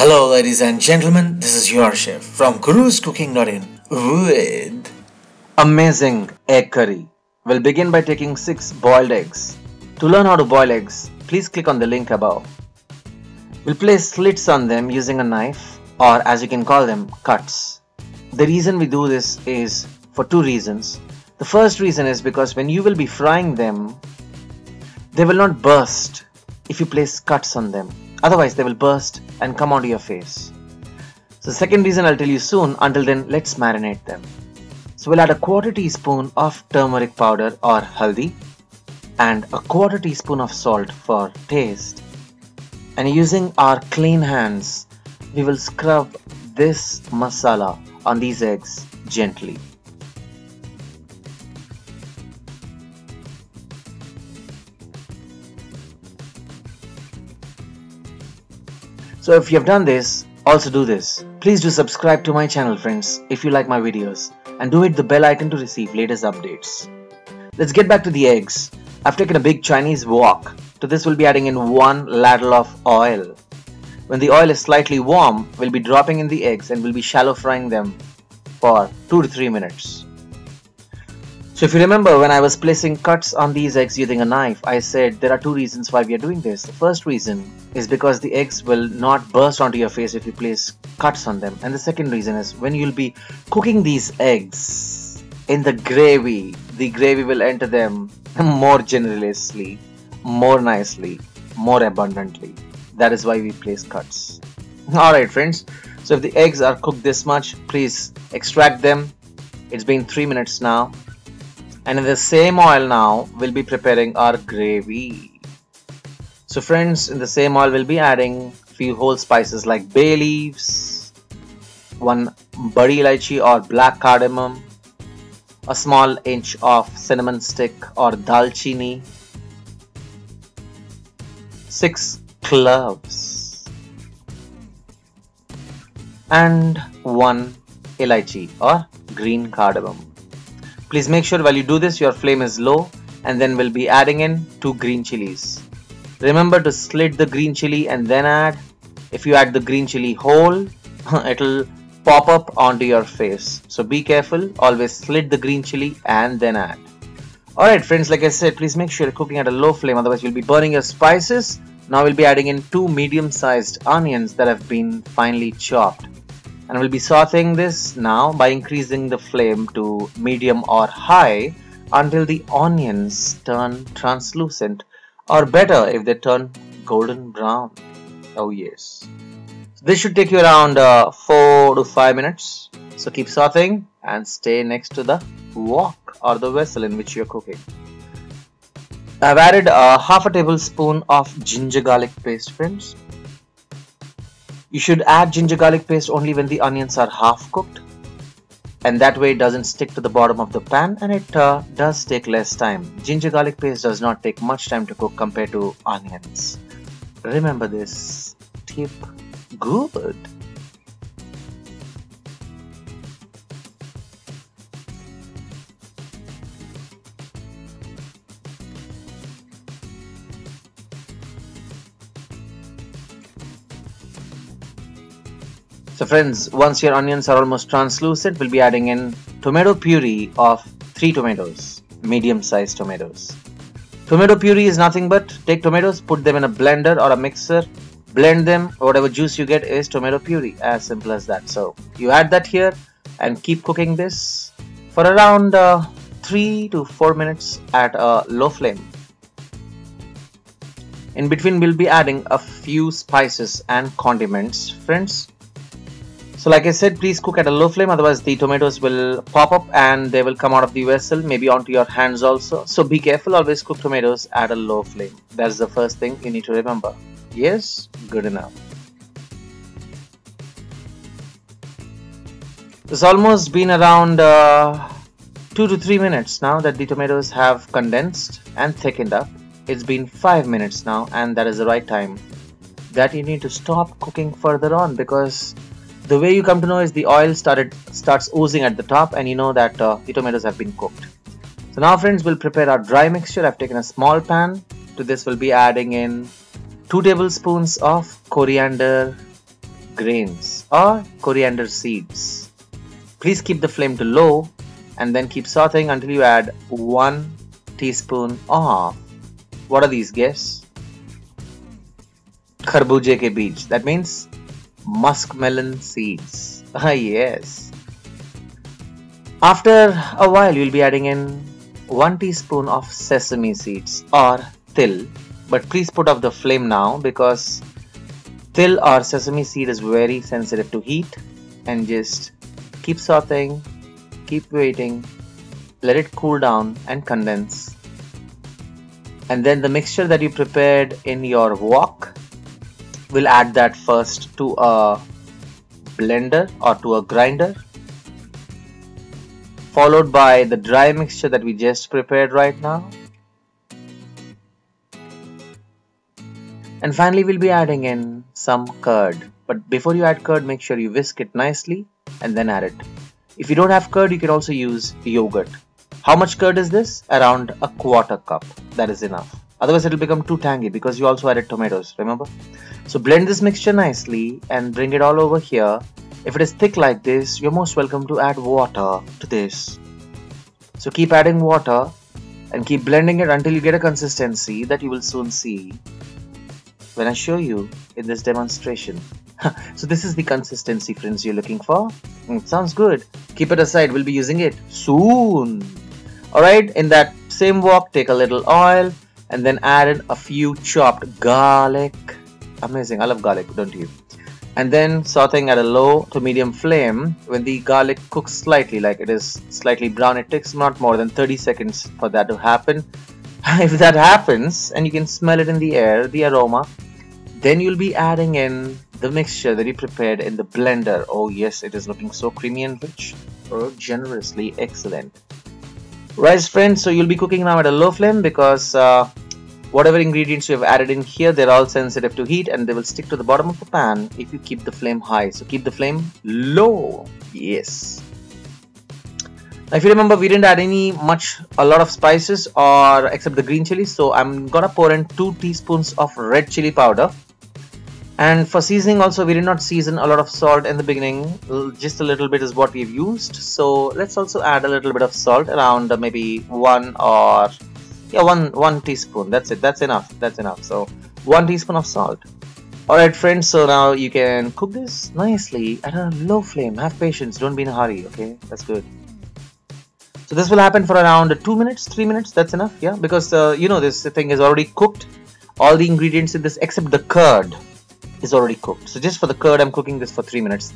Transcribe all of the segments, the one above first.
Hello ladies and gentlemen, this is your chef from Guru's Cooking.in with Amazing egg curry. We'll begin by taking 6 boiled eggs. To learn how to boil eggs, please click on the link above. We'll place slits on them using a knife, or as you can call them, cuts. The reason we do this is for 2 reasons. The first reason is because when you will be frying them, they will not burst if you place cuts on them. Otherwise, they will burst and come onto your face. So the second reason I'll tell you soon. Until then, let's marinate them. So we'll add a quarter teaspoon of turmeric powder or haldi and a quarter teaspoon of salt for taste. And using our clean hands, we will scrub this masala on these eggs gently. So if you have done this, also do this. Please do subscribe to my channel, friends, if you like my videos, and do hit the bell icon to receive latest updates. Let's get back to the eggs. I've taken a big Chinese wok. To this we'll be adding in 1 ladle of oil. When the oil is slightly warm, we'll be dropping in the eggs and we'll be shallow frying them for 2 to 3 minutes. So if you remember, when I was placing cuts on these eggs using a knife, I said there are 2 reasons why we are doing this. The first reason is because the eggs will not burst onto your face if you place cuts on them. And the second reason is when you'll be cooking these eggs in the gravy will enter them more generously, more nicely, more abundantly. That is why we place cuts. Alright friends, so if the eggs are cooked this much, please extract them. It's been 3 minutes now. And in the same oil now, we'll be preparing our gravy. So friends, in the same oil, we'll be adding few whole spices like bay leaves, 1 badi elaichi or black cardamom, a small inch of cinnamon stick or dalchini, 6 cloves, and 1 elaichi or green cardamom. Please make sure while you do this your flame is low, and then we'll be adding in 2 green chilies. Remember to slit the green chili and then add. If you add the green chili whole, it'll pop up onto your face. So be careful, always slit the green chili and then add. Alright friends, like I said, please make sure you're cooking at a low flame, otherwise you'll be burning your spices. Now we'll be adding in 2 medium-sized onions that have been finely chopped. And we'll be sauteing this now by increasing the flame to medium or high until the onions turn translucent, or better if they turn golden brown. Oh yes. So this should take you around 4 to 5 minutes. So keep sauteing and stay next to the wok or the vessel in which you're cooking. I've added half a tablespoon of ginger garlic paste, friends. You should add ginger garlic paste only when the onions are half cooked, and that way it doesn't stick to the bottom of the pan and it does take less time. Ginger garlic paste does not take much time to cook compared to onions. Remember this tip. Good. So friends, once your onions are almost translucent, we'll be adding in tomato puree of 3 tomatoes, medium-sized tomatoes. Tomato puree is nothing but take tomatoes, put them in a blender or a mixer, blend them, whatever juice you get is tomato puree, as simple as that. So you add that here and keep cooking this for around 3 to 4 minutes at a low flame. In between, we'll be adding a few spices and condiments, friends. So like I said, please cook at a low flame, otherwise the tomatoes will pop up and they will come out of the vessel, maybe onto your hands also. So be careful, always cook tomatoes at a low flame. That's the first thing you need to remember. Yes, good enough. It's almost been around 2 to 3 minutes now that the tomatoes have condensed and thickened up. It's been 5 minutes now, and that is the right time that you need to stop cooking further on, because the way you come to know is the oil starts oozing at the top, and you know that the tomatoes have been cooked. So now friends, we'll prepare our dry mixture. I've taken a small pan. To this we'll be adding in 2 tablespoons of coriander, grains or coriander seeds. Please keep the flame to low and then keep sauteing until you add 1 teaspoon of, what are these, guess? Kharbuje ke beej. That means muskmelon seeds. Ah, yes. After a while, you'll be adding in 1 teaspoon of sesame seeds or til, but please put off the flame now because til or sesame seed is very sensitive to heat, and just keep sauteing, keep waiting, let it cool down and condense. And then the mixture that you prepared in your wok, we'll add that first to a blender or to a grinder, followed by the dry mixture that we just prepared right now. And finally, we'll be adding in some curd. But before you add curd, make sure you whisk it nicely and then add it. If you don't have curd, you can also use yogurt. How much curd is this? Around a 1/4 cup. That is enough. Otherwise, it will become too tangy because you also added tomatoes, remember? So blend this mixture nicely and bring it all over here. If it is thick like this, you're most welcome to add water to this. So keep adding water and keep blending it until you get a consistency that you will soon see when I show you in this demonstration. So this is the consistency, friends, you're looking for. Sounds good. Keep it aside. We'll be using it soon. Alright, in that same wok, take a little oil and then add in a few chopped garlic. Amazing. I love garlic, don't you? And then sauteing at a low to medium flame. When the garlic cooks slightly, like it is slightly brown, it takes not more than 30 seconds for that to happen. If that happens and you can smell it in the air, the aroma, then you'll be adding in the mixture that you prepared in the blender. Oh yes, it is looking so creamy and rich. Oh, generously excellent. Right, friends, so you'll be cooking now at a low flame because whatever ingredients you have added in here, they're all sensitive to heat and they will stick to the bottom of the pan if you keep the flame high. So keep the flame low. Yes. Now if you remember, we didn't add a lot of spices or except the green chili. So I'm gonna pour in 2 teaspoons of red chili powder. And for seasoning also, we did not season a lot of salt in the beginning. Just a little bit is what we've used. So let's also add a little bit of salt, around maybe one teaspoon. That's it. That's enough. That's enough. So 1 teaspoon of salt. Alright friends, so now you can cook this nicely at a low flame. Have patience. Don't be in a hurry. Okay, that's good. So this will happen for around 2 minutes, 3 minutes. That's enough. Yeah, because this thing is already cooked. All the ingredients in this except the curd is already cooked. So just for the curd, I'm cooking this for 3 minutes.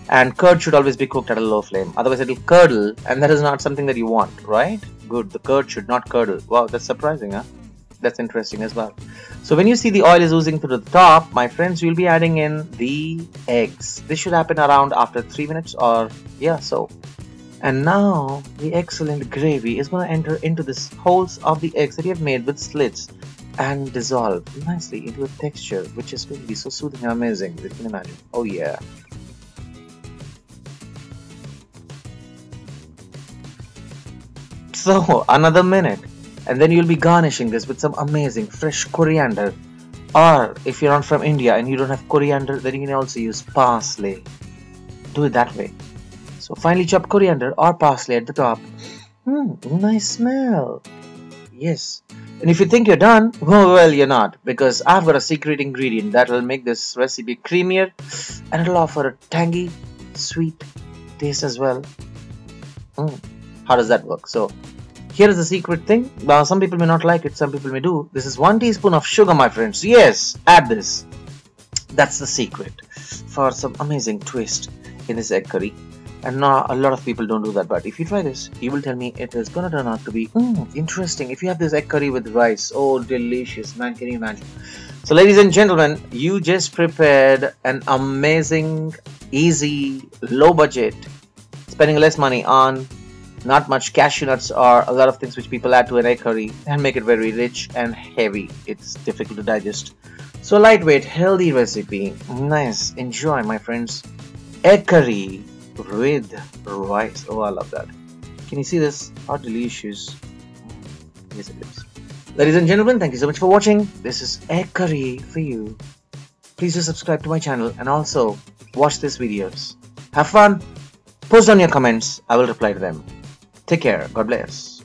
And curd should always be cooked at a low flame. Otherwise it will curdle, and that is not something that you want, right? Good, the curd should not curdle. Wow, that's surprising, huh? That's interesting as well. So when you see the oil is oozing to the top, my friends, you'll be adding in the eggs. This should happen around after 3 minutes or so. And now the excellent gravy is going to enter into this holes of the eggs that you have made with slits and dissolve nicely into a texture which is going to be so soothing and amazing. You can imagine. Oh yeah. So another minute, and then you'll be garnishing this with some amazing fresh coriander, or if you're not from India and you don't have coriander, then you can also use parsley. Do it that way. So finely chopped coriander or parsley at the top. Nice smell. Yes. And if you think you're done, well, you're not, because I've got a secret ingredient that will make this recipe creamier and it'll offer a tangy, sweet taste as well. How does that work? So here is the secret thing. Now some people may not like it, some people may do. This is 1 teaspoon of sugar, my friends. Yes, add this. That's the secret for some amazing twist in this egg curry. And now a lot of people don't do that, but if you try this, you will tell me it is gonna turn out to be interesting. If you have this egg curry with rice, oh delicious, man, can you imagine? So ladies and gentlemen, you just prepared an amazing, easy, low budget, spending less money on not much cashew nuts or a lot of things which people add to an egg curry and make it very rich and heavy. It's difficult to digest. So lightweight, healthy recipe. Nice. Enjoy, my friends. Egg curry with rice. Oh, I love that. Can you see this? How delicious. Yes, it is. Ladies and gentlemen, thank you so much for watching. This is egg curry for you. please do subscribe to my channel and also watch these videos. Have fun, post down your comments, I will reply to them. Take care, God bless.